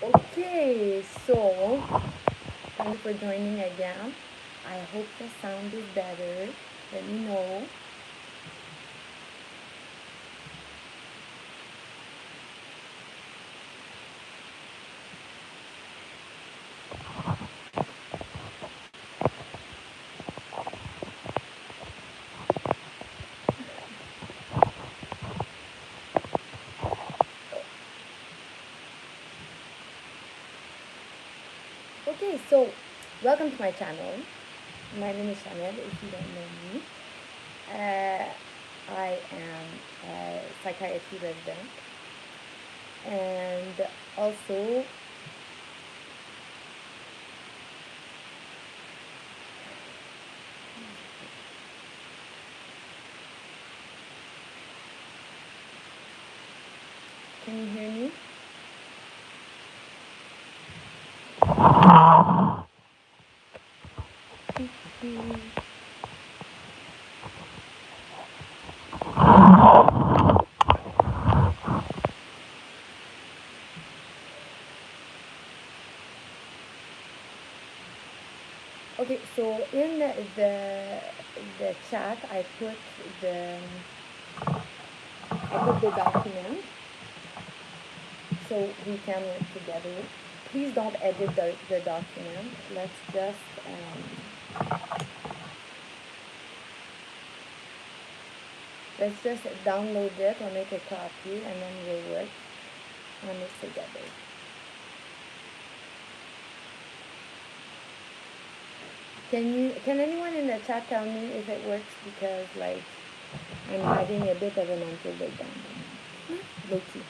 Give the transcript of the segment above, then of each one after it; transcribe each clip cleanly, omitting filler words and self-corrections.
Okay, so thank you for joining again. I hope the sound is better. Let me know. Okay, so welcome to my channel. My name is Chanel, if you don't know me. Uh, I am a psychiatry resident and also, can you hear me? Okay, so in the chat, the I put the document so we can work together. Please don't edit the document. Let's just download it or make a copy, and then we'll work on this together. Can anyone in the chat tell me if it works, because like I'm having a bit of a mental breakdown. Low key.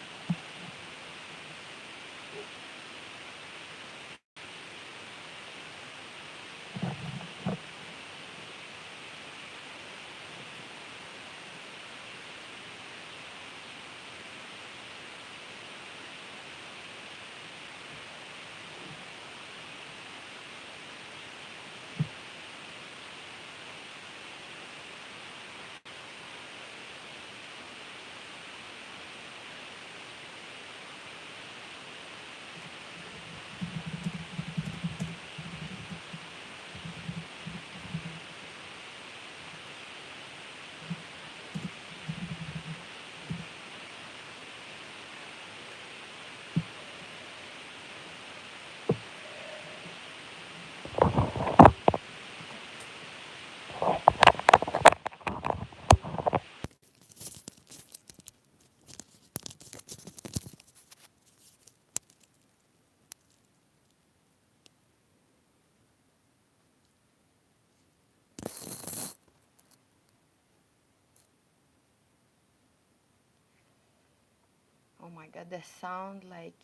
Oh my god, the sound, like,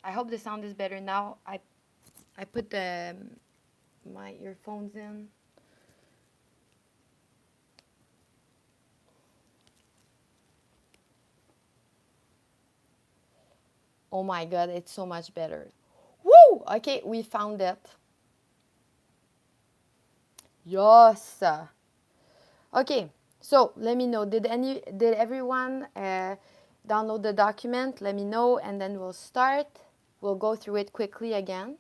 I hope the sound is better now. I put the my earphones in. Oh my god, it's so much better. Woo! Okay, we found it. Yes. Okay, so let me know. Did everyone download the document? Let me know, and then we'll start. We'll go through it quickly again.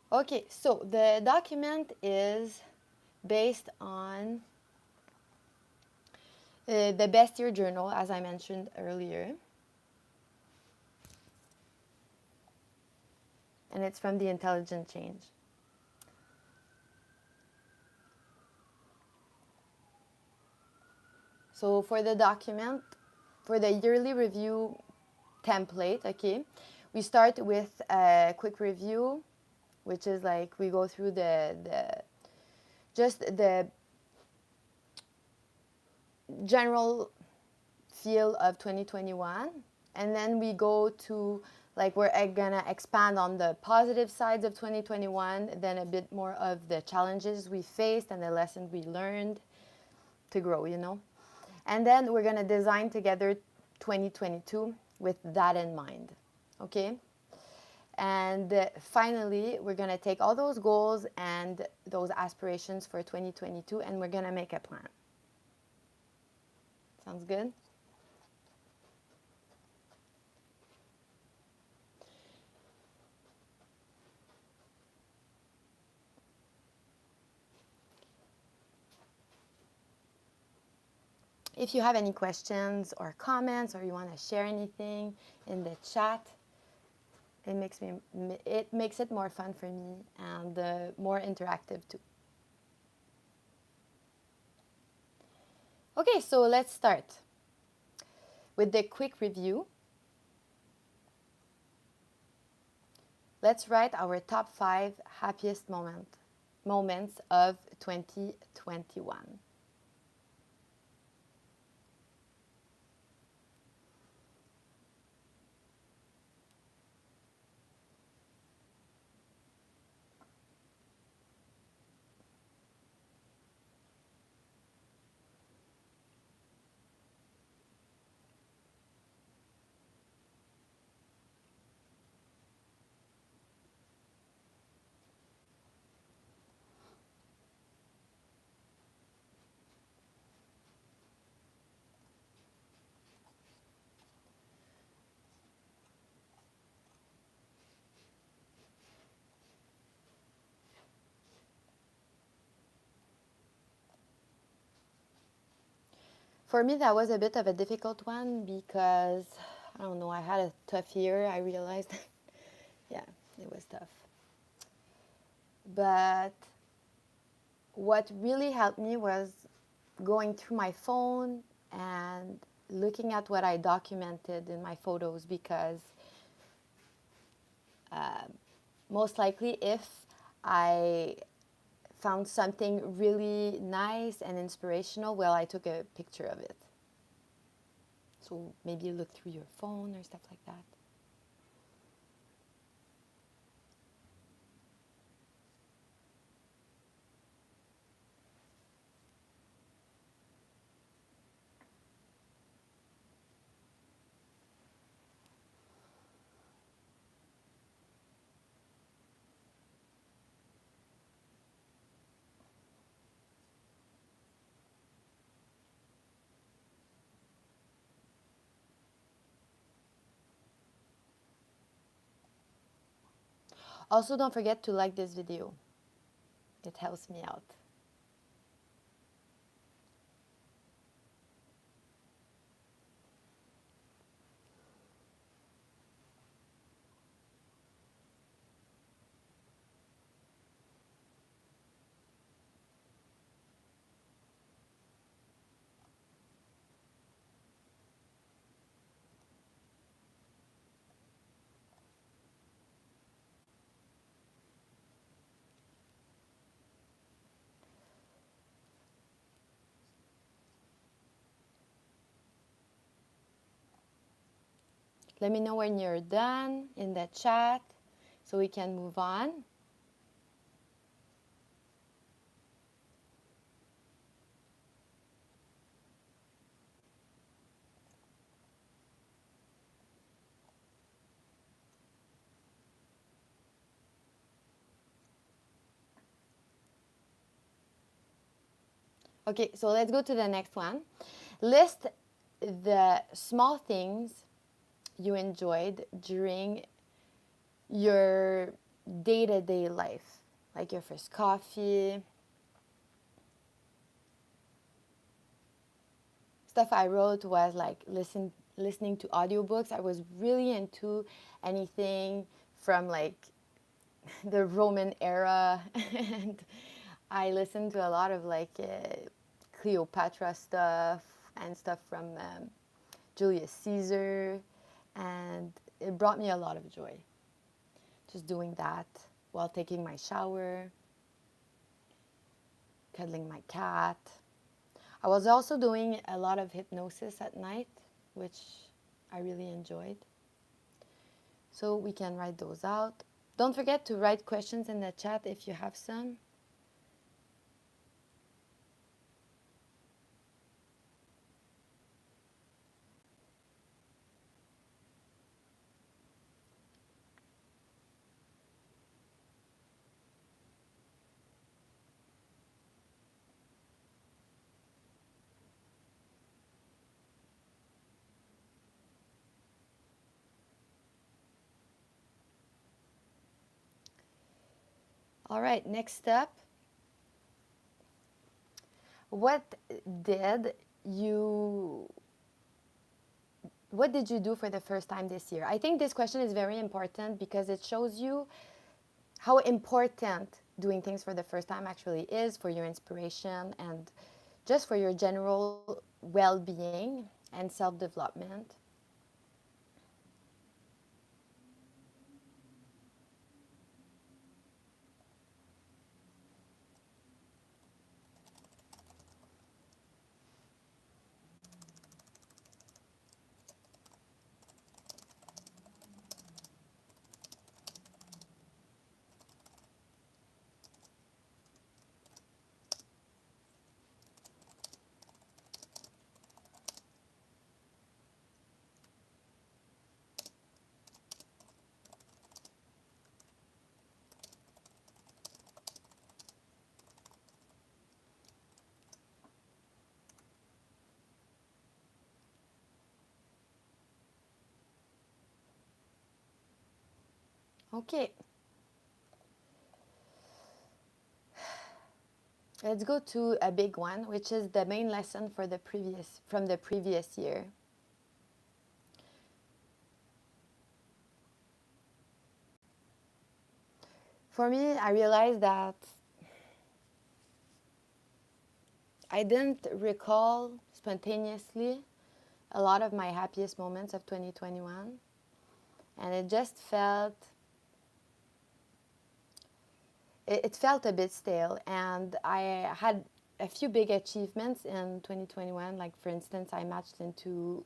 Okay, so the document is based on the Best Year Journal, as I mentioned earlier. And it's from the Intelligent Change. So for the document, for the yearly review template, okay, we start with a quick review, which is like we go through just the general feel of 2021, and then we go to like we're gonna expand on the positive sides of 2021, then a bit more of the challenges we faced and the lessons we learned to grow, you know. And then we're gonna design together 2022 with that in mind, okay? And finally, we're gonna take all those goals and those aspirations for 2022 and we're gonna make a plan. Sounds good? If you have any questions or comments or you want to share anything in the chat, it makes it more fun for me and more interactive too. Okay, so let's start with the quick review. Let's write our top 5 happiest moments of 2021. For me, that was a bit of a difficult one because, I don't know, I had a tough year, I realized. Yeah, it was tough. But what really helped me was going through my phone and looking at what I documented in my photos because most likely if I found something really nice and inspirational, well, I took a picture of it. So maybe look through your phone or stuff like that. Also, don't forget to like this video. It helps me out. Let me know when you're done in the chat so we can move on. Okay, so let's go to the next one. List the small things you enjoyed during your day-to-day life, like your first coffee. Stuff I wrote was like listening to audiobooks. I was really into anything from like the Roman era and I listened to a lot of like Cleopatra stuff and stuff from Julius Caesar, and it brought me a lot of joy. Just doing that while taking my shower, cuddling my cat. I was also doing a lot of hypnosis at night, which I really enjoyed. So we can write those out. Don't forget to write questions in the chat if you have some. All right, next up. What did you what did you do for the first time this year? I think this question is very important because it shows you how important doing things for the first time actually is for your inspiration and just for your general well-being and self-development. Okay. Let's go to a big one, which is the main lesson for the previous year. For me, I realized that I didn't recall spontaneously a lot of my happiest moments of 2021, and it felt a bit stale, and I had a few big achievements in 2021. Like, for instance, I matched into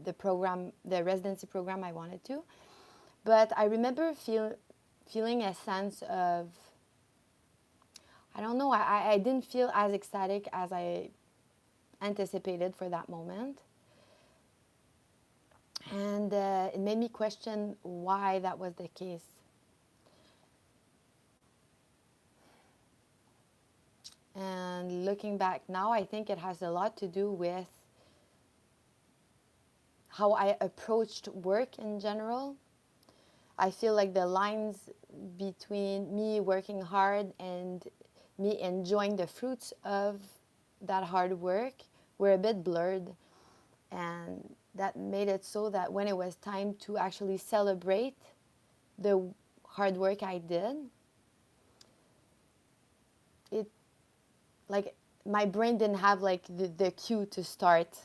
the residency program I wanted to. But I remember feeling a sense of, I don't know, I didn't feel as ecstatic as I anticipated for that moment. And it made me question why that was the case. And looking back now, I think it has a lot to do with how I approached work in general. I feel like the lines between me working hard and me enjoying the fruits of that hard work were a bit blurred. And that made it so that when it was time to actually celebrate the hard work I did, it, like, my brain didn't have like the cue to start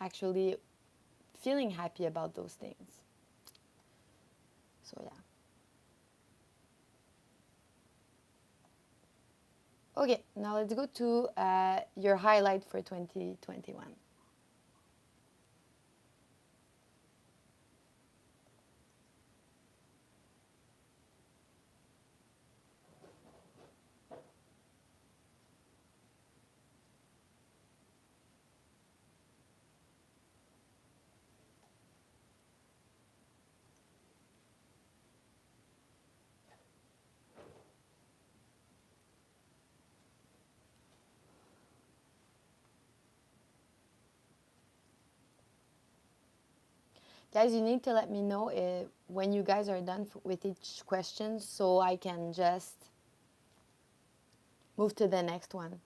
actually feeling happy about those things. So yeah. Okay, now let's go to your highlight for 2021. Guys, you need to let me know when you guys are done with each question so I can just move to the next one.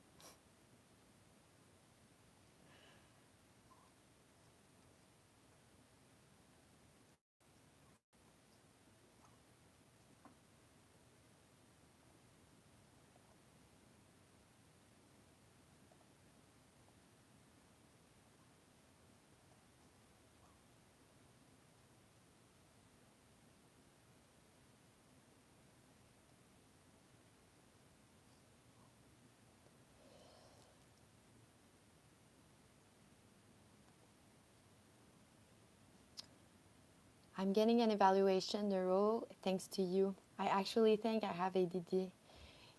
I'm getting an evaluation neuro thanks to you. I actually think I have ADD.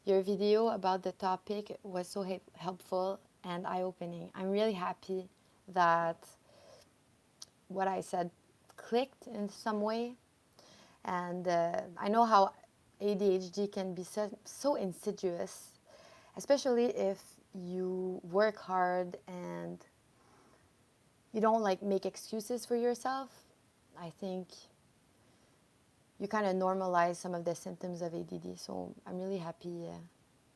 Your video about the topic was so helpful and eye-opening. I'm really happy that what I said clicked in some way. And I know how ADHD can be so insidious, especially if you work hard and you don't like make excuses for yourself. I think you kind of normalize some of the symptoms of ADD. So I'm really happy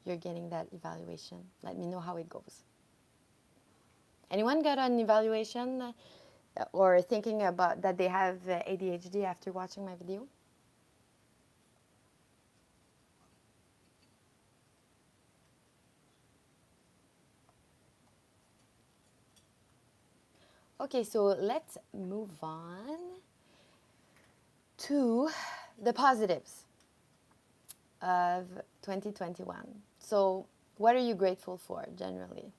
you're getting that evaluation. Let me know how it goes. Anyone got an evaluation or thinking about that they have ADHD after watching my video? Okay, so let's move on to the positives of 2021. So, what are you grateful for generally?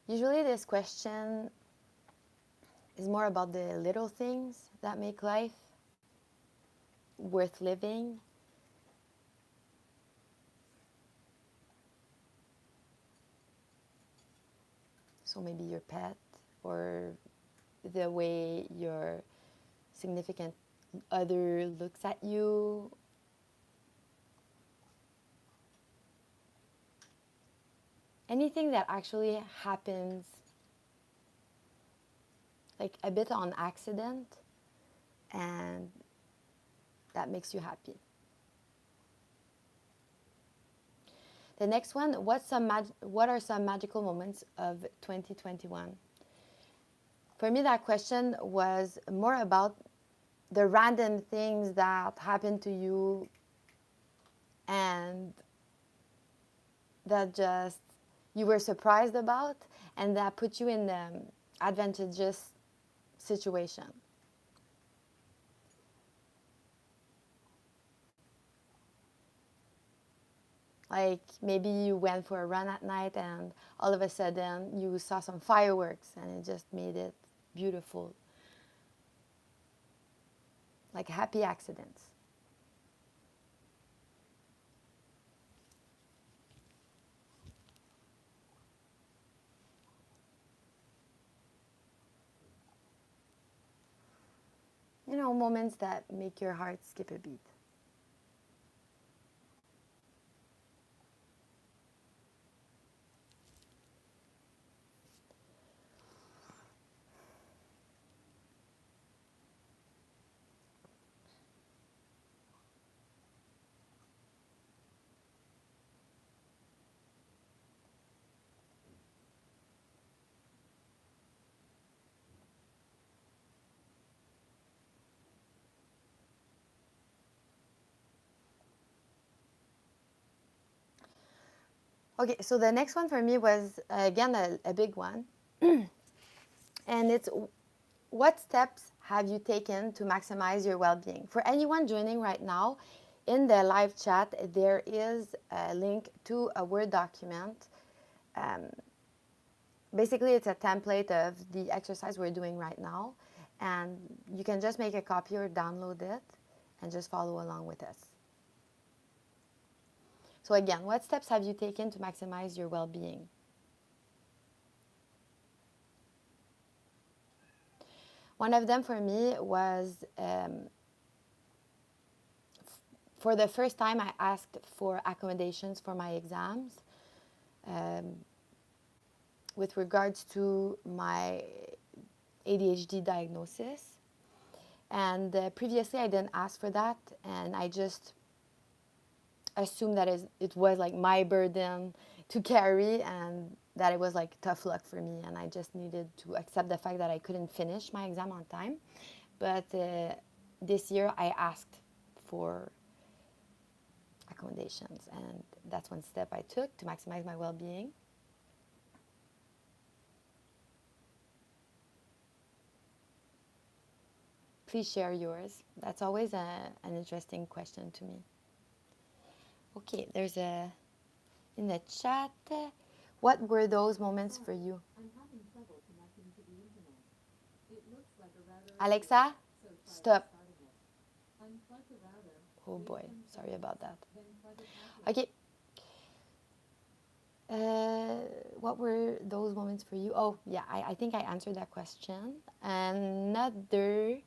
Usually, this question is more about the little things that make life worth living. So, maybe your pet or the way your significant other looks at you. Anything that actually happens like a bit on accident and that makes you happy. The next one, what are some magical moments of 2021? For me, that question was more about the random things that happened to you and that just you were surprised about and that put you in the advantageous situation. Like maybe you went for a run at night and all of a sudden you saw some fireworks and it just made it beautiful. Like happy accidents. You know, moments that make your heart skip a beat. Okay, so the next one for me was, again, a big one. And it's what steps have you taken to maximize your well-being? For anyone joining right now, in the live chat, there is a link to a Word document. Basically, it's a template of the exercise we're doing right now. And you can just make a copy or download it and just follow along with us. So again, what steps have you taken to maximize your well-being? One of them for me was for the first time I asked for accommodations for my exams with regards to my ADHD diagnosis. And previously I didn't ask for that and I just assumed that it was like my burden to carry and that it was like tough luck for me and I just needed to accept the fact that I couldn't finish my exam on time. But this year I asked for accommodations. And that's one step I took to maximize my well-being. Please share yours. That's always an interesting question to me. Okay, there's a in the chat. What were those moments for you? I'm having trouble connecting to the internet. It looks like a router. Alexa, stop. Unplug the router. Oh boy, sorry about that. Okay. What were those moments for you? Oh, yeah, I think I answered that question. Another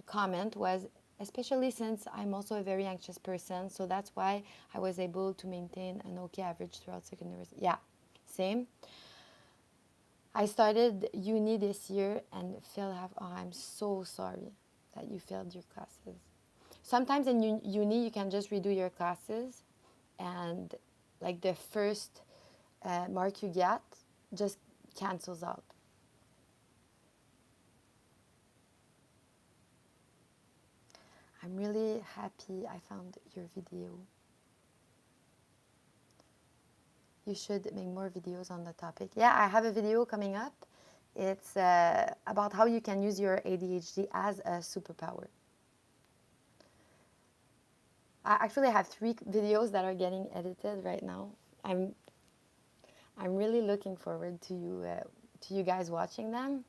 comment was, especially since I'm also a very anxious person, so that's why I was able to maintain an okay average throughout secondary. Yeah, same. I started uni this year and I'm so sorry that you failed your classes. Sometimes in uni you can just redo your classes and like the first mark you get just cancels out. I'm really happy I found your video. You should make more videos on the topic. Yeah, I have a video coming up. It's about how you can use your ADHD as a superpower. I actually have 3 videos that are getting edited right now. I'm really looking forward to you guys watching them.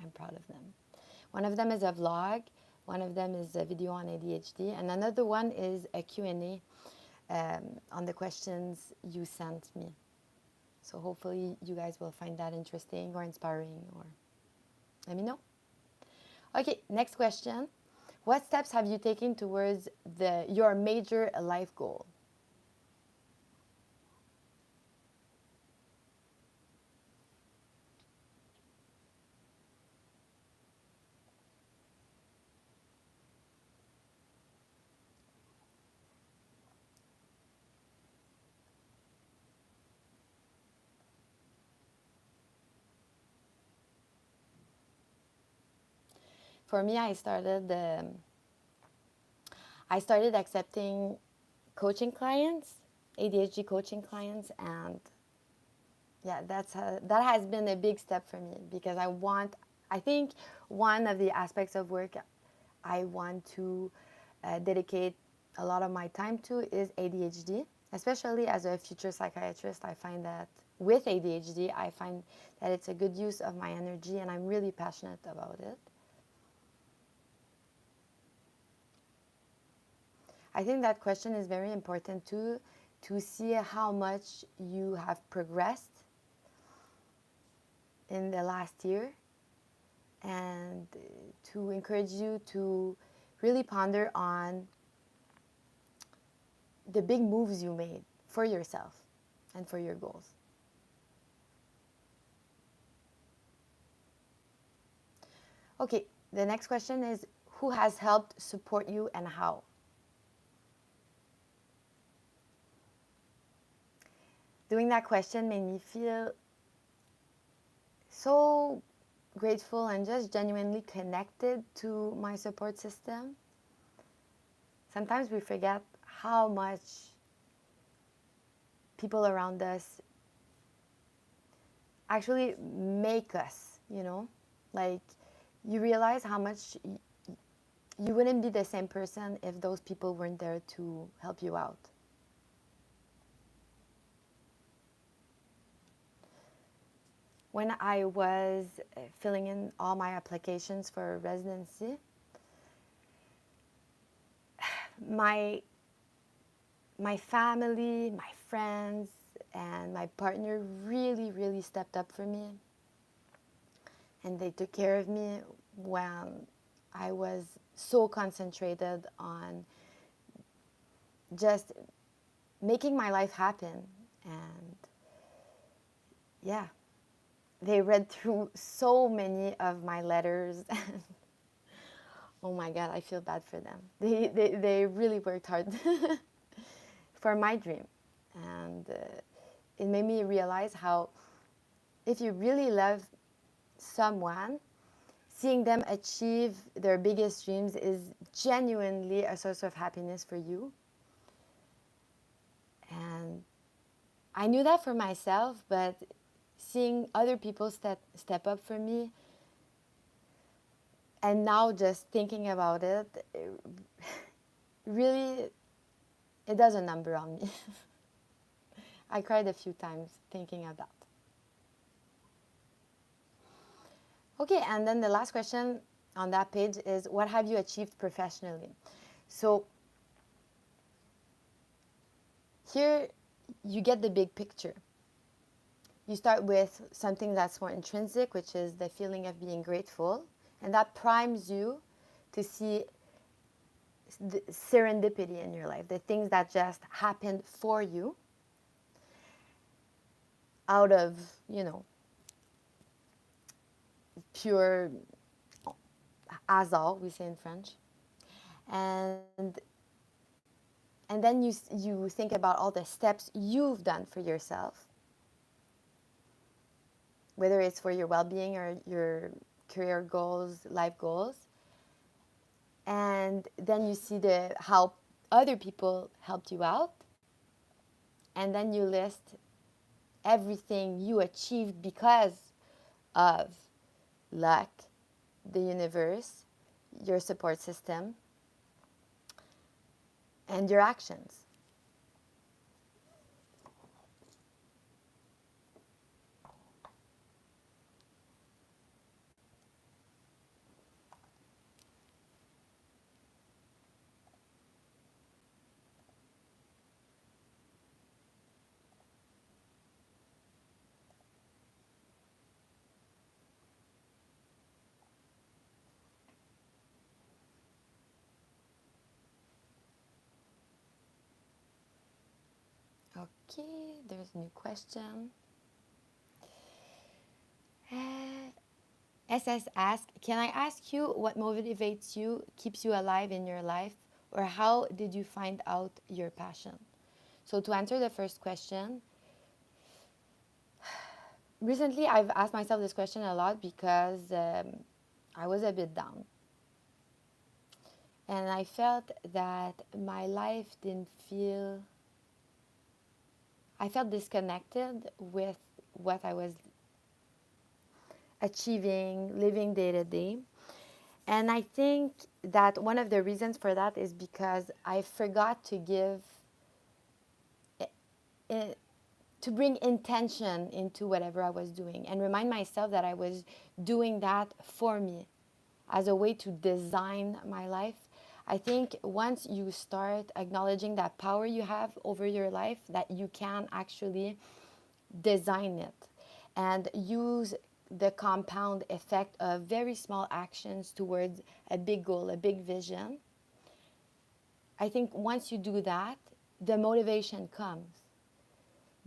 I'm proud of them. One of them is a vlog. One of them is a video on ADHD. And another one is a Q&A on the questions you sent me. So hopefully you guys will find that interesting or inspiring, or let me know. Okay, next question. What steps have you taken towards your major life goal? For me, I started accepting coaching clients, ADHD coaching clients, and yeah, that has been a big step for me, because I think one of the aspects of work I want to dedicate a lot of my time to is ADHD, especially as a future psychiatrist. I find that with ADHD, I find that it's a good use of my energy, and I'm really passionate about it. I think that question is very important too, to see how much you have progressed in the last year, and to encourage you to really ponder on the big moves you made for yourself and for your goals. Okay, the next question is, who has helped support you and how? Doing that question made me feel so grateful and just genuinely connected to my support system. Sometimes we forget how much people around us actually make us, like you realize how much you wouldn't be the same person if those people weren't there to help you out. When I was filling in all my applications for residency, my family, my friends, and my partner really, really stepped up for me. And they took care of me when I was so concentrated on just making my life happen. And yeah, they read through so many of my letters. Oh my God, I feel bad for them. They really worked hard for my dream. And it made me realize how, if you really love someone, seeing them achieve their biggest dreams is genuinely a source of happiness for you. I knew that for myself, but seeing other people step up for me, and now just thinking about it really, it does a number on me. I cried a few times thinking of that. Okay, and then the last question on that page is, what have you achieved professionally? So here you get the big picture. You start with something that's more intrinsic, which is the feeling of being grateful, and that primes you to see the serendipity in your life, the things that just happened for you out of, pure hasard, we say in French. And and then you think about all the steps you've done for yourself, whether it's for your well-being or your career goals, life goals. And then you see how other people helped you out. And then you list everything you achieved because of luck, the universe, your support system, and your actions. Okay, there's a new question. SS asks, can I ask you what motivates you, keeps you alive in your life, or how did you find out your passion? So to answer the first question, recently I've asked myself this question a lot because I was a bit down. And I felt that my life I felt disconnected with what I was achieving, living day to day. And I think that one of the reasons for that is because I forgot to to bring intention into whatever I was doing and remind myself that I was doing that for me as a way to design my life. I think once you start acknowledging that power you have over your life, that you can actually design it and use the compound effect of very small actions towards a big goal, a big vision. I think once you do that, the motivation comes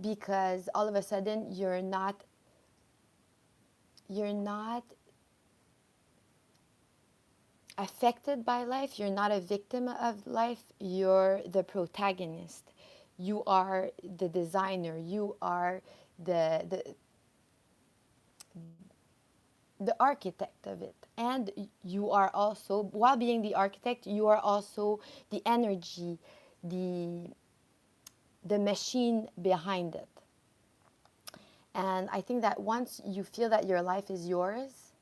because all of a sudden you're not affected by life, you're not a victim of life, you're the protagonist. You are the designer, you are the the architect of it, and you are also, while being the architect, you are also the energy, the the machine behind it. And I think that once you feel that your life is yours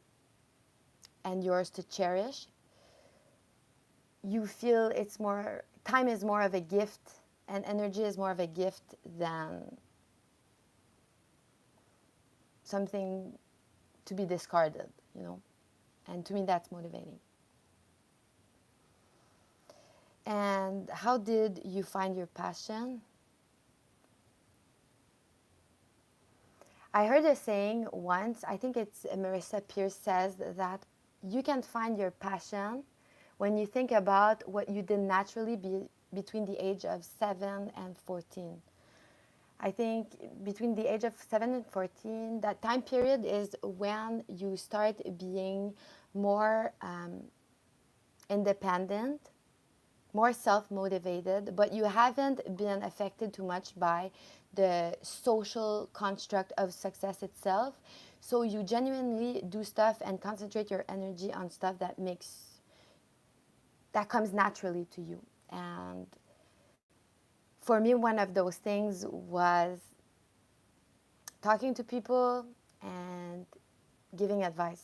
and yours to cherish, you feel it's more, time is more of a gift and energy is more of a gift than something to be discarded. And to me, that's motivating. And how did you find your passion? I heard a saying once, I think it's Marissa Peer says that you can find your passion when you think about what you did naturally between the age of 7 and 14. I think between the age of 7 and 14, that time period is when you start being more independent, more self-motivated, but you haven't been affected too much by the social construct of success itself. So you genuinely do stuff and concentrate your energy on stuff that comes naturally to you. And for me, one of those things was talking to people and giving advice.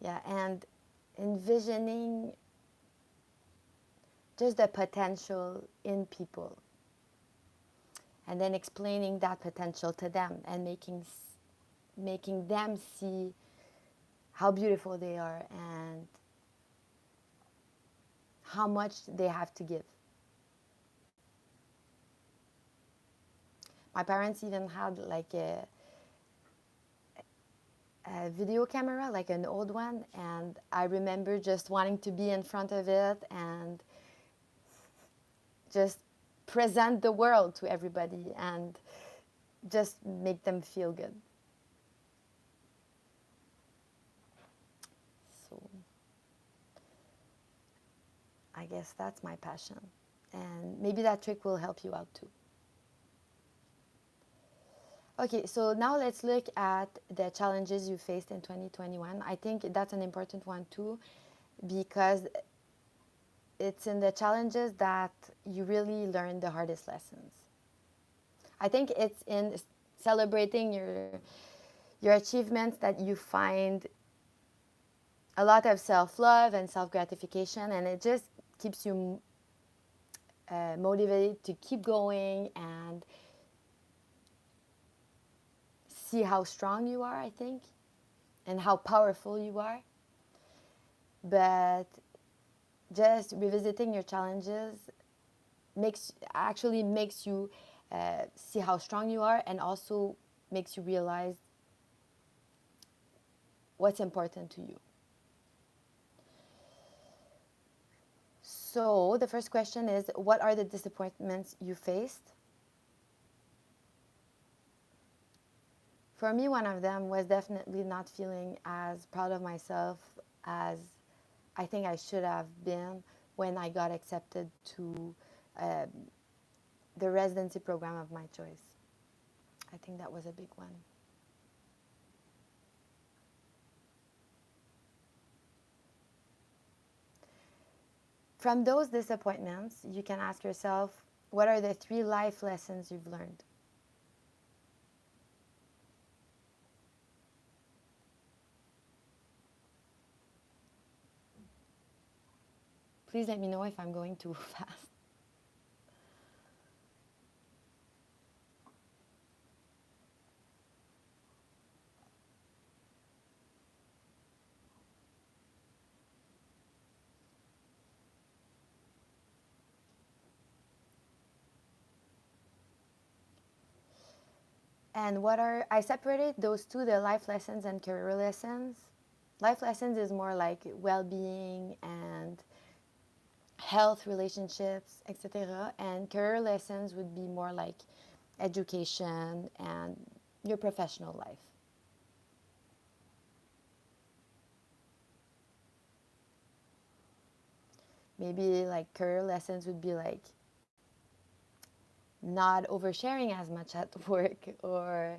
Yeah, and envisioning just the potential in people, and then explaining that potential to them and making them see how beautiful they are and how much they have to give. My parents even had like a video camera, like an old one, and I remember just wanting to be in front of it and just present the world to everybody and just make them feel good. So I guess that's my passion. And maybe that trick will help you out too. Okay, so now let's look at the challenges you faced in 2021. I think that's an important one too, because it's in the challenges that you really learn the hardest lessons. I think it's in celebrating your achievements that you find a lot of self-love and self-gratification, and it just keeps you motivated to keep going and see how strong you are, I think, and how powerful you are. But just revisiting your challenges makes you see how strong you are, and also makes you realize what's important to you. So the first question is, what are the disappointments you faced? For me, one of them was definitely not feeling as proud of myself as I think I should have been when I got accepted to uh, the residency program of my choice. I think that was a big one. From those disappointments, you can ask yourself, what are the 3 life lessons you've learned? Please let me know if I'm going too fast. And I separated those two, the life lessons and career lessons. Life lessons is more like well-being and health, relationships, etc. And career lessons would be more like education and your professional life. Maybe like career lessons would be like not oversharing as much at work, or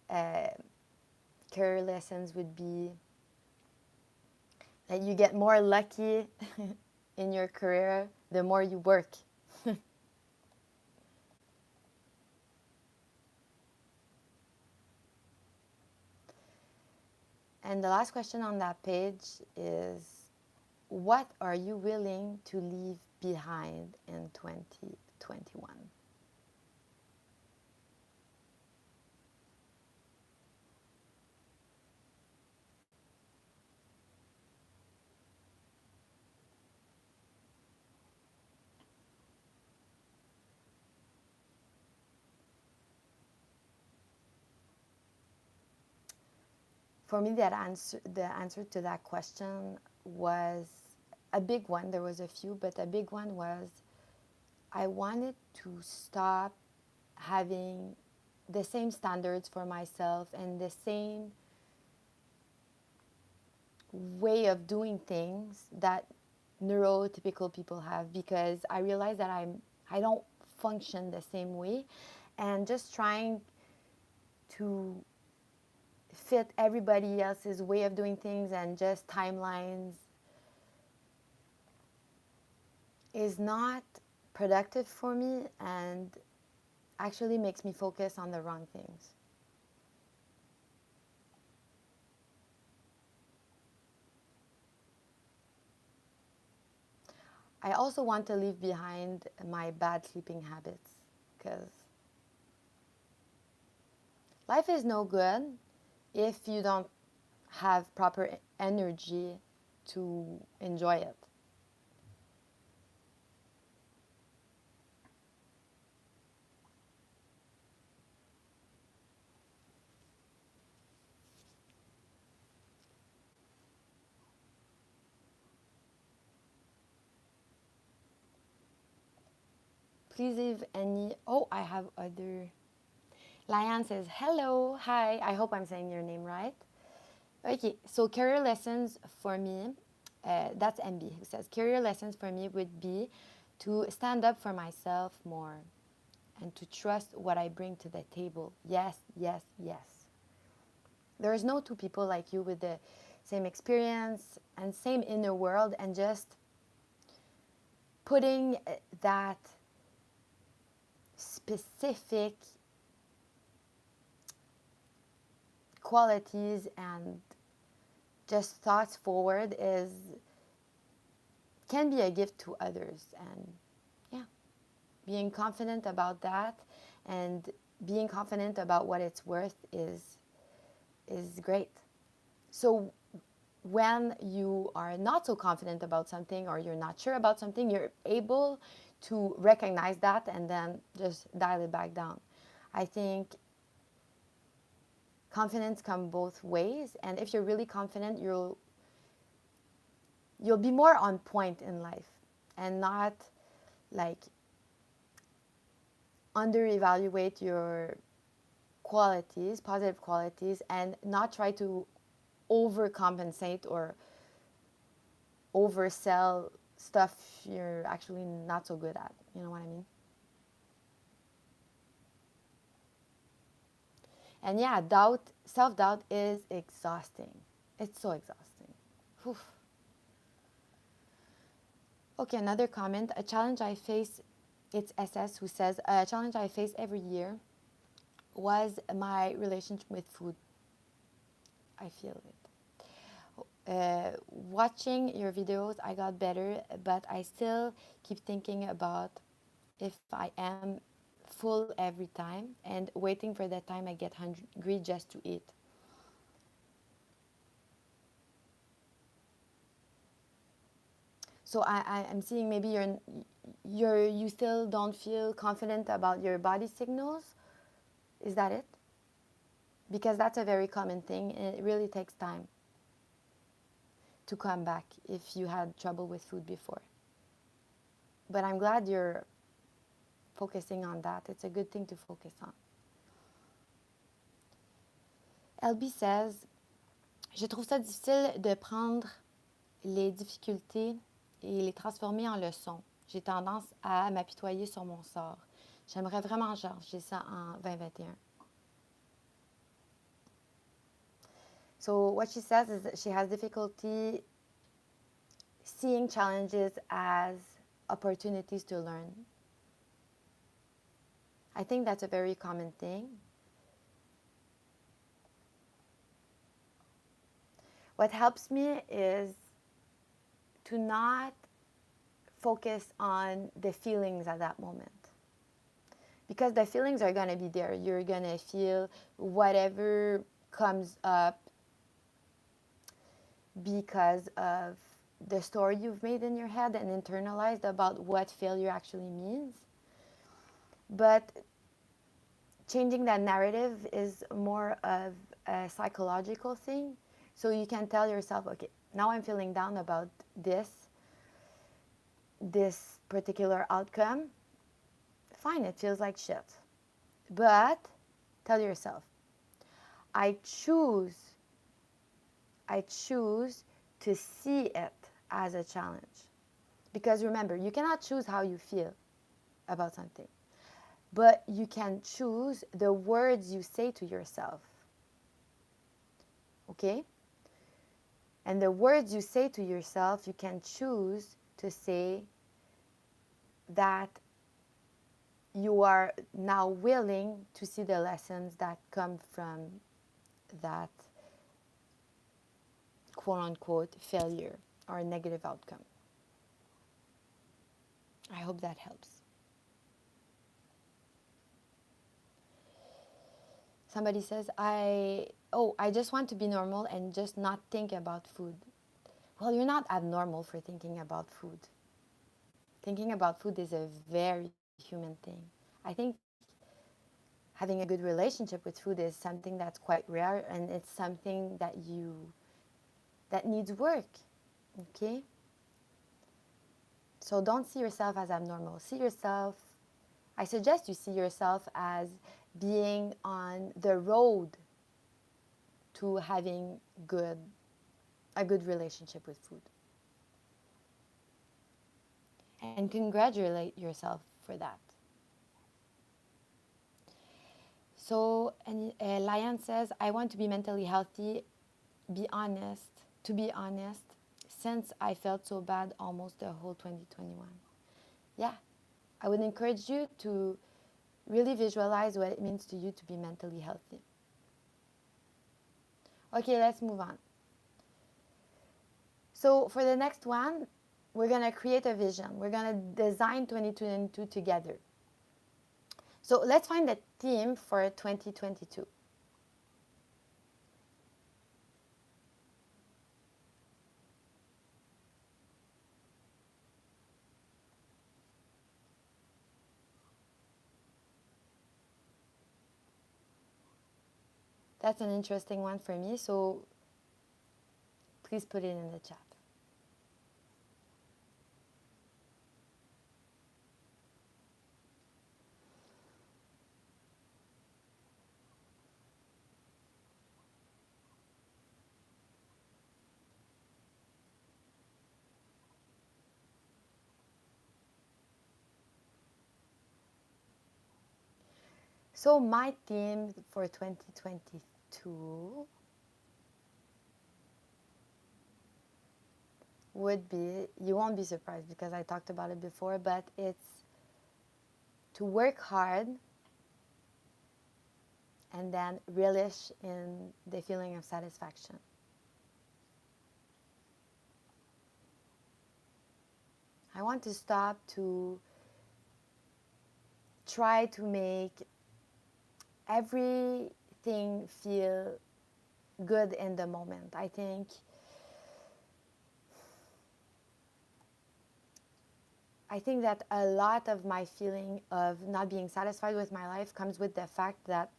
uh, career lessons would be that you get more lucky in your career the more you work. And the last question on that page is, what are you willing to leave behind in 2021? For me, the answer to that question was a big one. There was a few, but a big one was I wanted to stop having the same standards for myself and the same way of doing things that neurotypical people have, because I realized that I don't function the same way, and just trying to fit everybody else's way of doing things and just timelines is not productive for me, and actually makes me focus on the wrong things. I also want to leave behind my bad sleeping habits because life is no good if you don't have proper energy to enjoy it. Please leave any. Oh, I have other. Liane says, hello, hi. I hope I'm saying your name right. Okay, so career lessons for me, that's MB who says, career lessons for me would be to stand up for myself more and to trust what I bring to the table. Yes, yes, yes. There is no two people like you with the same experience and same inner world, and just putting that specific qualities and just thoughts forward can be a gift to others. And yeah, being confident about that and being confident about what it's worth is great. So when you are not so confident about something or you're not sure about something, you're able to recognize that and then just dial it back down. I think confidence comes both ways, and if you're really confident, you'll be more on point in life and not like under evaluate your qualities, positive qualities, and not try to overcompensate or oversell stuff you're actually not so good at. You know what I mean? And yeah, self-doubt is exhausting. It's so exhausting. Whew. Okay, another comment. A challenge I face, it's SS who says, a challenge I face every year was my relationship with food. I feel it. Watching your videos, I got better, but I still keep thinking about if I am full every time and waiting for that time I get hungry just to eat. So I'm seeing maybe you still don't feel confident about your body signals. Is that it? Because that's a very common thing, and it really takes time to come back if you had trouble with food before. But I'm glad you're focusing on that. It's a good thing to focus on. LB says, je trouve ça difficile de prendre les difficultés et les transformer en leçons. J'ai tendance à m'apitoyer sur mon sort. J'aimerais vraiment changer ça en 2021. So what she says is that she has difficulty seeing challenges as opportunities to learn. I think that's a very common thing. What helps me is to not focus on the feelings at that moment. Because the feelings are going to be there. You're going to feel whatever comes up because of the story you've made in your head and internalized about what failure actually means. But changing that narrative is more of a psychological thing. So you can tell yourself, okay, now I'm feeling down about this particular outcome. Fine, it feels like shit. But tell yourself, I choose to see it as a challenge. Because remember, you cannot choose how you feel about something. But you can choose the words you say to yourself. Okay? And the words you say to yourself, you can choose to say that you are now willing to see the lessons that come from that quote unquote failure or negative outcome. I hope that helps. Somebody says, I just want to be normal and just not think about food. Well, you're not abnormal for thinking about food. Thinking about food is a very human thing. I think having a good relationship with food is something that's quite rare, and it's something that needs work. Okay? So don't see yourself as abnormal. I suggest you see yourself as being on the road to having a good relationship with food. And congratulate yourself for that. So, and Lion says, I want to be mentally healthy, to be honest, since I felt so bad almost the whole 2021. Yeah, I would encourage you to really visualize what it means to you to be mentally healthy. Okay, let's move on. So for the next one, we're going to create a vision. We're going to design 2022 together. So let's find a theme for 2022. That's an interesting one for me, so please put it in the chat. So my theme for 2022 would be, you won't be surprised because I talked about it before, but it's to work hard and then relish in the feeling of satisfaction. I want to stop to try to make everything feel good in the moment. I think that a lot of my feeling of not being satisfied with my life comes with the fact that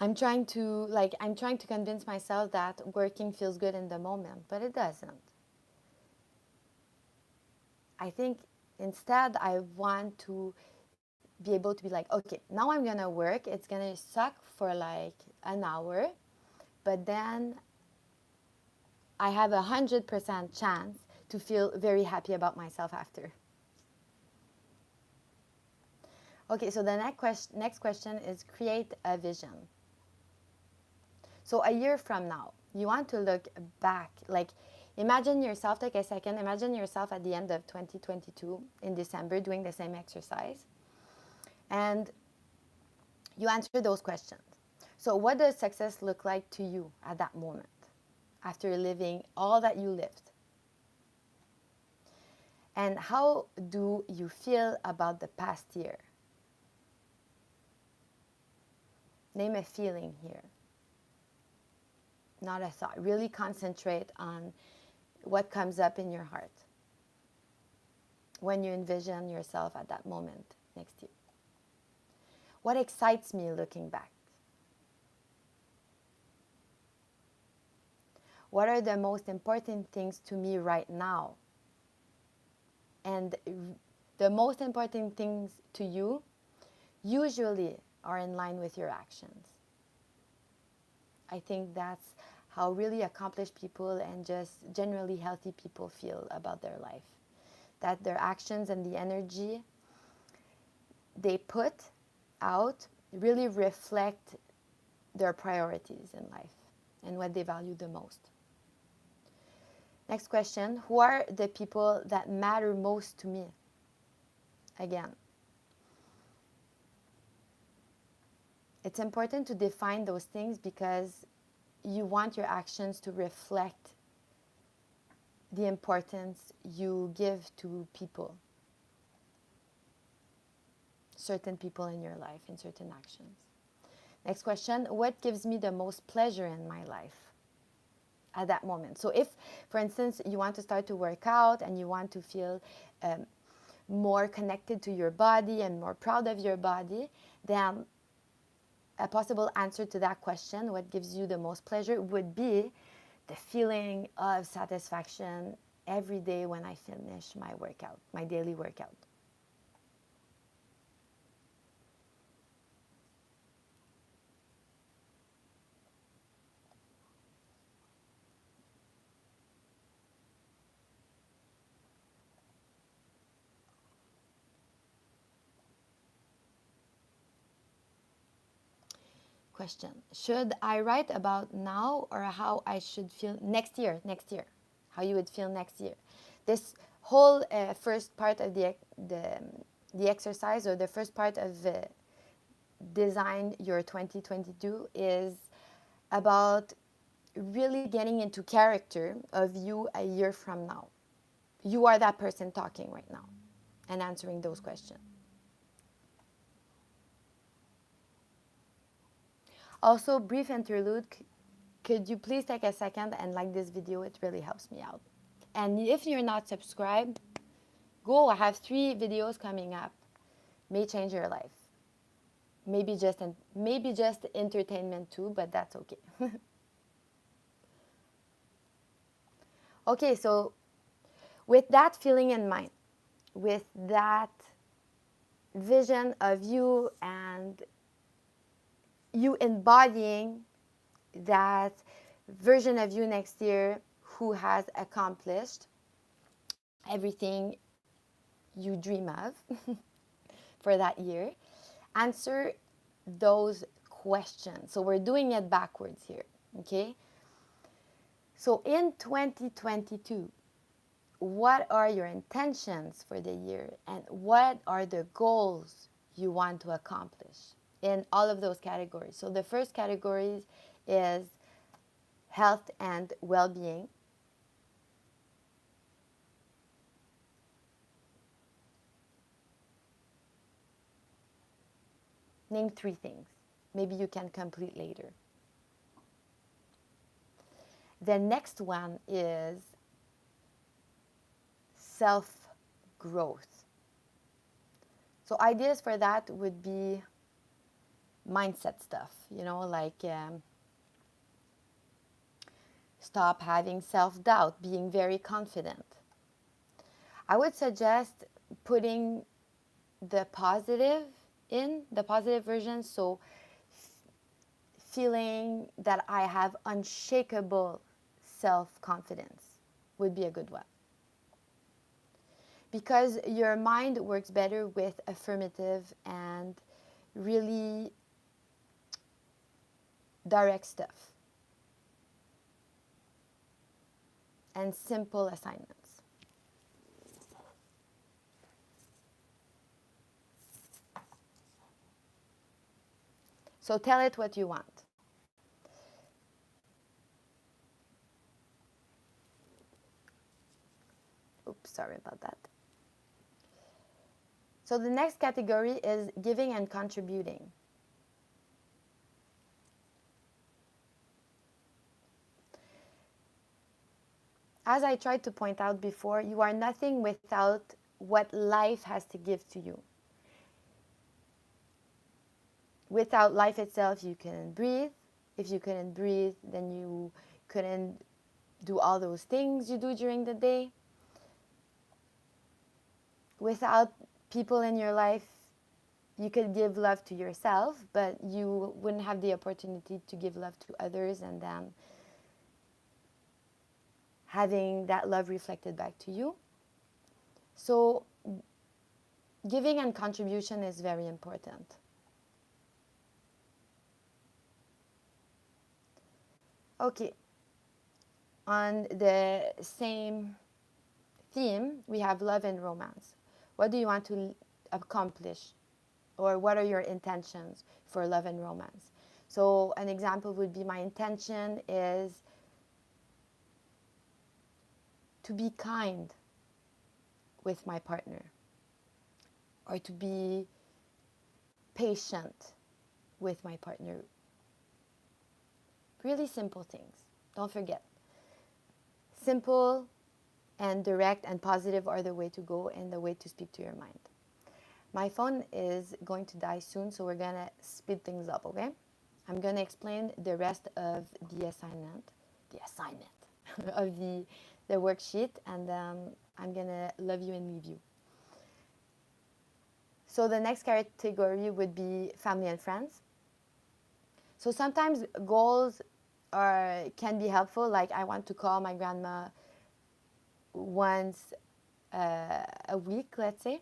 I'm trying to convince myself that working feels good in the moment, but it doesn't. I think instead I want to be able to be like, okay, now I'm gonna work. It's gonna suck for like an hour, but then I have 100% chance to feel very happy about myself after. Okay, so the next question is create a vision. So a year from now, you want to look back, like imagine yourself, take a second, imagine yourself at the end of 2022 in December doing the same exercise. And you answer those questions. So what does success look like to you at that moment after living all that you lived? And how do you feel about the past year? Name a feeling here, not a thought. Really concentrate on what comes up in your heart when you envision yourself at that moment next year. What excites me looking back? What are the most important things to me right now? And the most important things to you usually are in line with your actions. I think that's how really accomplished people and just generally healthy people feel about their life. That their actions and the energy they put out really reflect their priorities in life and what they value the most. Next question, who are the people that matter most to me? again. It's important to define those things because you want your actions to reflect the importance you give to people, certain people in your life, in certain actions. Next question, what gives me the most pleasure in my life at that moment? So if, for instance, you want to start to work out and you want to feel more connected to your body and more proud of your body, then a possible answer to that question, what gives you the most pleasure, would be the feeling of satisfaction every day when I finish my workout, my daily workout. Question, should I write about now or how I should feel next year, how you would feel next year? This whole first part of the exercise, or the first part of design your 2022, is about really getting into character of you a year from now. You are that person talking right now and answering those questions. Also, brief interlude, could you please take a second and like this video? It really helps me out. And if you're not subscribed, go. I have 3 videos coming up. May change your life. Maybe just entertainment too, but that's okay. Okay, so with that feeling in mind, with that vision of you and you embodying that version of you next year who has accomplished everything you dream of for that year, answer those questions. So we're doing it backwards here, okay? So in 2022, what are your intentions for the year and what are the goals you want to accomplish in all of those categories? So the first category is health and well-being. Name 3 things. Maybe you can complete later. The next one is self-growth. So ideas for that would be mindset stuff, like stop having self-doubt, being very confident. I would suggest putting the positive in, the positive version, so feeling that I have unshakable self-confidence would be a good one. Because your mind works better with affirmative and really direct stuff and simple assignments. So tell it what you want. Oops, sorry about that. So the next category is giving and contributing. As I tried to point out before, you are nothing without what life has to give to you. Without life itself, you couldn't breathe. If you couldn't breathe, then you couldn't do all those things you do during the day. Without people in your life, you could give love to yourself, but you wouldn't have the opportunity to give love to others and then having that love reflected back to you. So giving and contribution is very important. Okay, on the same theme, we have love and romance. What do you want to accomplish, or what are your intentions for love and romance. So an example would be, my intention is to be kind with my partner, or to be patient with my partner. Really simple things. Don't forget. Simple and direct and positive are the way to go, and the way to speak to your mind. My phone is going to die soon, so we're going to speed things up, okay? I'm going to explain the rest of the assignment of the worksheet, and I'm going to love you and leave you. So the next category would be family and friends. So sometimes goals can be helpful, like I want to call my grandma once a week, let's say.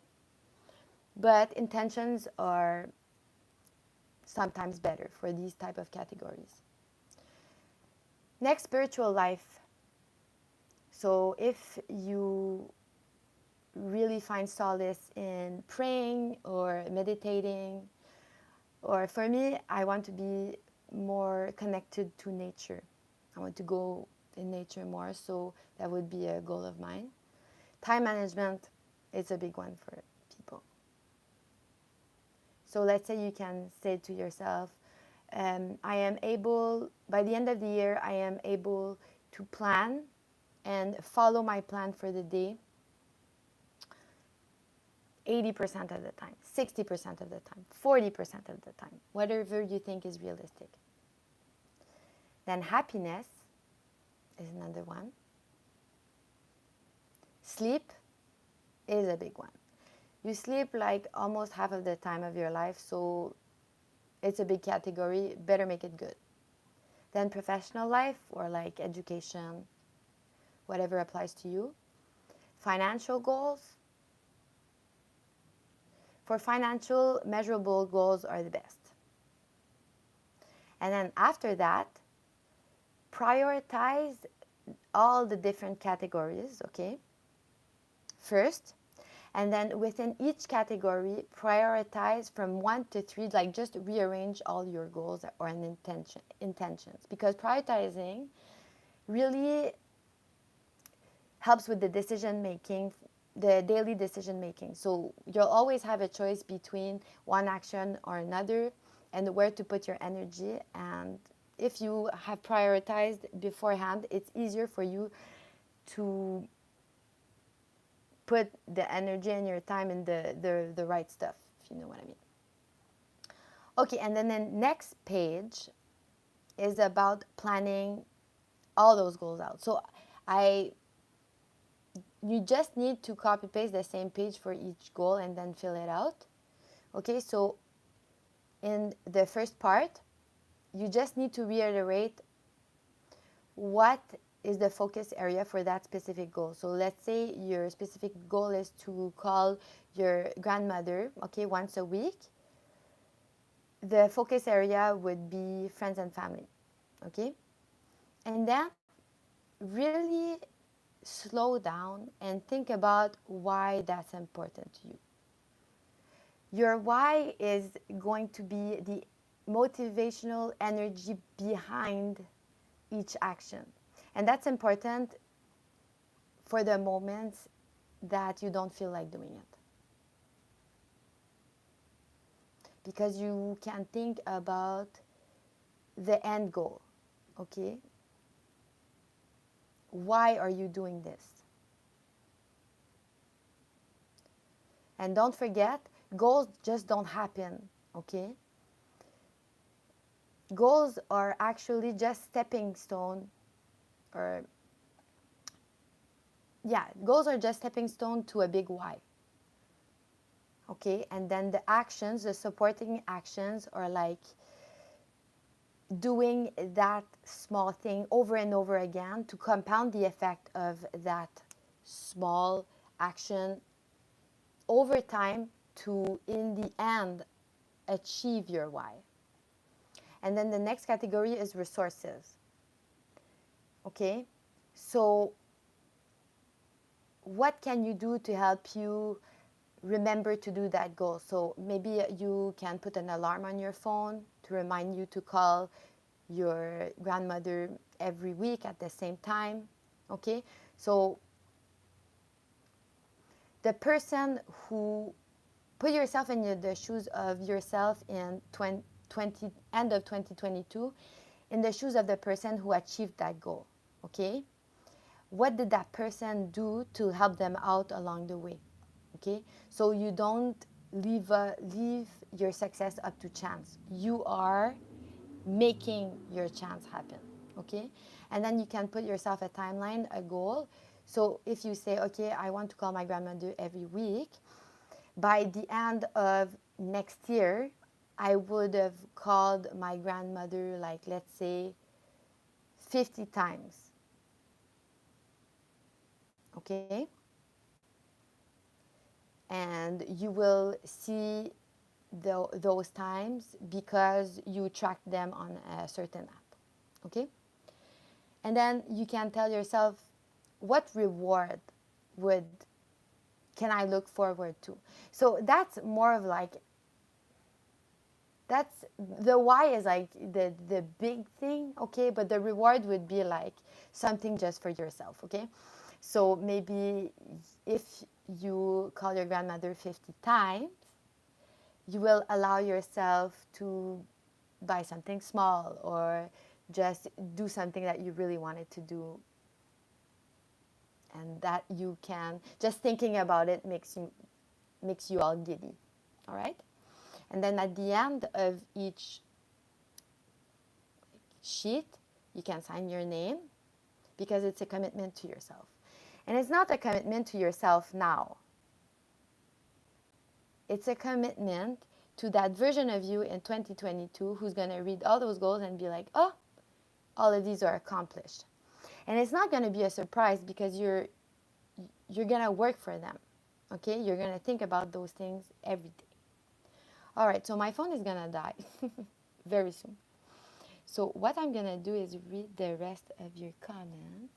But intentions are sometimes better for these type of categories. Next, spiritual life. So if you really find solace in praying or meditating, or for me, I want to be more connected to nature. I want to go in nature more, so that would be a goal of mine. Time management is a big one for people. So let's say you can say to yourself, I am able, by the end of the year, I am able to plan and follow my plan for the day 80% of the time, 60% of the time, 40% of the time, whatever you think is realistic. Then happiness is another one. Sleep is a big one. You sleep like almost half of the time of your life, so it's a big category. Better make it good. Then professional life, or like education, whatever applies to you. Financial goals. For financial, measurable goals are the best. And then after that, prioritize all the different categories, okay? First, and then within each category, prioritize from 1 to 3, like just rearrange all your goals or intentions. Because prioritizing really helps with the decision making, the daily decision making. So you'll always have a choice between one action or another, and where to put your energy. And if you have prioritized beforehand, it's easier for you to put the energy and your time in the right stuff, if you know what I mean. Okay, and then the next page is about planning all those goals out. So you just need to copy paste the same page for each goal and then fill it out. Okay, so in the first part, you just need to reiterate what is the focus area for that specific goal. So let's say your specific goal is to call your grandmother, okay, once a week. The focus area would be friends and family, okay? And then really slow down and think about why that's important to you. Your why is going to be the motivational energy behind each action. And that's important for the moments that you don't feel like doing it. Because you can think about the end goal, okay? Why are you doing this? And don't forget, goals just don't happen, okay? Goals are actually just stepping stone, goals are just stepping stone to a big why. Okay, and then the actions, the supporting actions, are like doing that small thing over and over again to compound the effect of that small action over time to, in the end, achieve your why. And then the next category is resources. Okay, so what can you do to help you remember to do that goal. So maybe you can put an alarm on your phone to remind you to call your grandmother every week at the same time. Okay, so the person who put yourself in the shoes of yourself in 20, end of 2022, in the shoes of the person who achieved that goal. Okay, what did that person do to help them out along the way? Okay, so you don't leave your success up to chance. You are making your chance happen. Okay, and then you can put yourself a timeline, a goal. So if you say, okay, I want to call my grandmother every week, by the end of next year, I would have called my grandmother, like, let's say 50 times. Okay, and you will see those times because you track them on a certain app. Okay, and then you can tell yourself, what reward would can I look forward to? So that's more of like, that's the why is like the big thing. Okay, but the reward would be like something just for yourself. Okay, so maybe if you call your grandmother 50 times, you will allow yourself to buy something small or just do something that you really wanted to do, and that you can, just thinking about it makes you all giddy. All right, and then at the end of each sheet you can sign your name, because it's a commitment to yourself. And it's not a commitment to yourself now, it's a commitment to that version of you in 2022 who's going to read all those goals and be like, oh, all of these are accomplished. And it's not going to be a surprise, because you're going to work for them. Okay, you're going to think about those things every day. All right, so my phone is going to die very soon. So what I'm going to do is read the rest of your comments.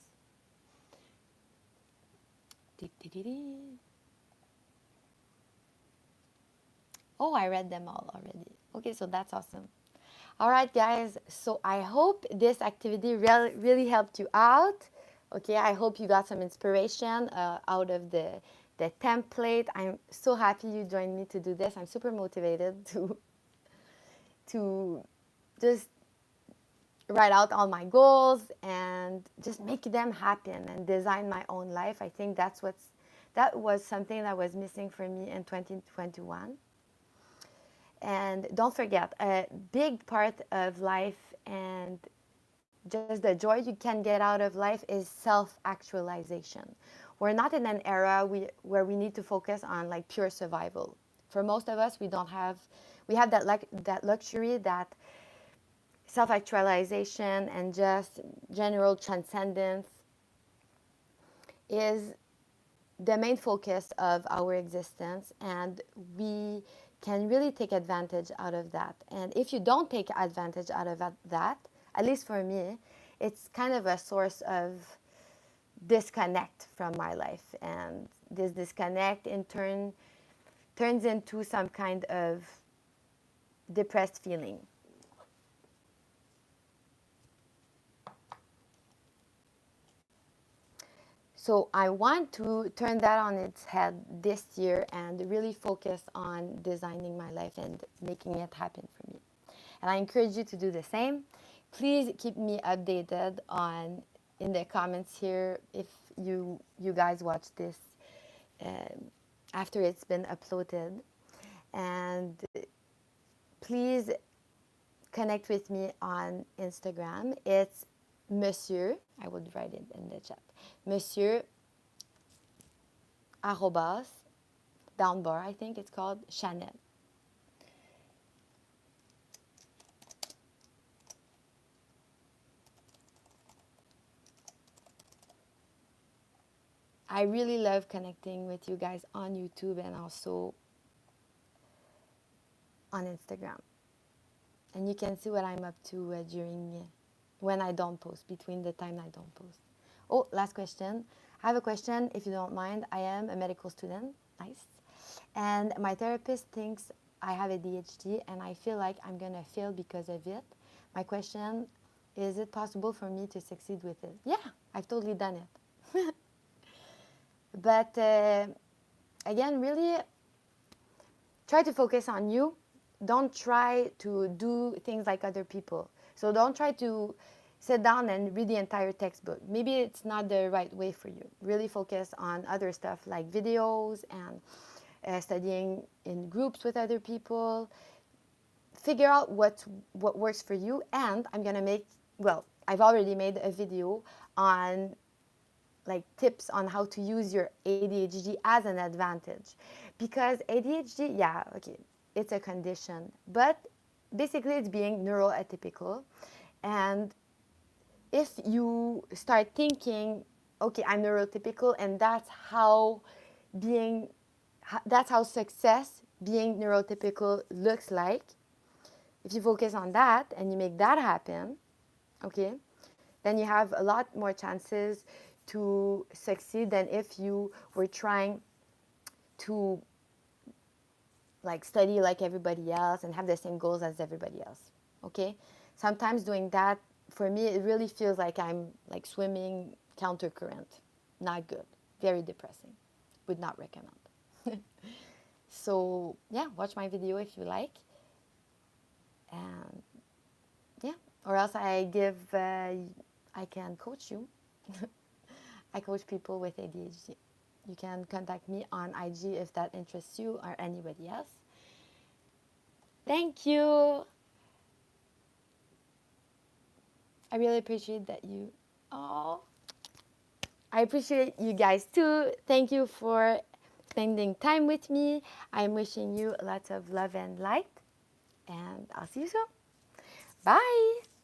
Oh, I read them all already. Okay, so that's awesome. All right, guys. So I hope this activity really helped you out. Okay, I hope you got some inspiration out of the template. I'm so happy you joined me to do this. I'm super motivated to just write out all my goals and just make them happen and design my own life. I think that was something that was missing for me in 2021. And don't forget, a big part of life and just the joy you can get out of life is self-actualization. We're not in an era where we need to focus on like pure survival. For most of us, we have that luxury, that self-actualization and just general transcendence is the main focus of our existence, and we can really take advantage out of that. And if you don't take advantage out of that, at least for me, it's kind of a source of disconnect from my life, and this disconnect in turn turns into some kind of depressed feeling. So I want to turn that on its head this year and really focus on designing my life and making it happen for me. And I encourage you to do the same. Please keep me updated in the comments here if you guys watch this after it's been uploaded. And please connect with me on Instagram. It's Monsieur, I would write it in the chat, Monsieur arrobas, down bar, I think it's called, Chanel. I really love connecting with you guys on YouTube and also on Instagram. And you can see what I'm up to when I don't post, between the time I don't post. Oh, last question. I have a question, if you don't mind. I am a medical student. Nice. And my therapist thinks I have ADHD and I feel like I'm going to fail because of it. My question is it possible for me to succeed with it? Yeah, I've totally done it. But again, really try to focus on you. Don't try to do things like other people. So don't try to sit down and read the entire textbook. Maybe it's not the right way for you. Really focus on other stuff like videos and studying in groups with other people. Figure out what works for you. And I'm going to make, well, I've already made a video on like tips on how to use your ADHD as an advantage. Because ADHD, yeah, okay, it's a condition, but basically it's being neuroatypical. And if you start thinking, okay, I'm neurotypical and being that's how success being neurotypical looks like. If you focus on that and you make that happen, okay, then you have a lot more chances to succeed than if you were trying to like study like everybody else and have the same goals as everybody else. Okay? Sometimes doing that, for me, it really feels like I'm like swimming counter current. Not good. Very depressing. Would not recommend. So yeah, watch my video if you like. And yeah, or else I can coach you. I coach people with ADHD. You can contact me on IG if that interests you or anybody else. Thank you. I really appreciate that you. Oh, I appreciate you guys too. Thank you for spending time with me. I'm wishing you lots of love and light. And I'll see you soon. Bye.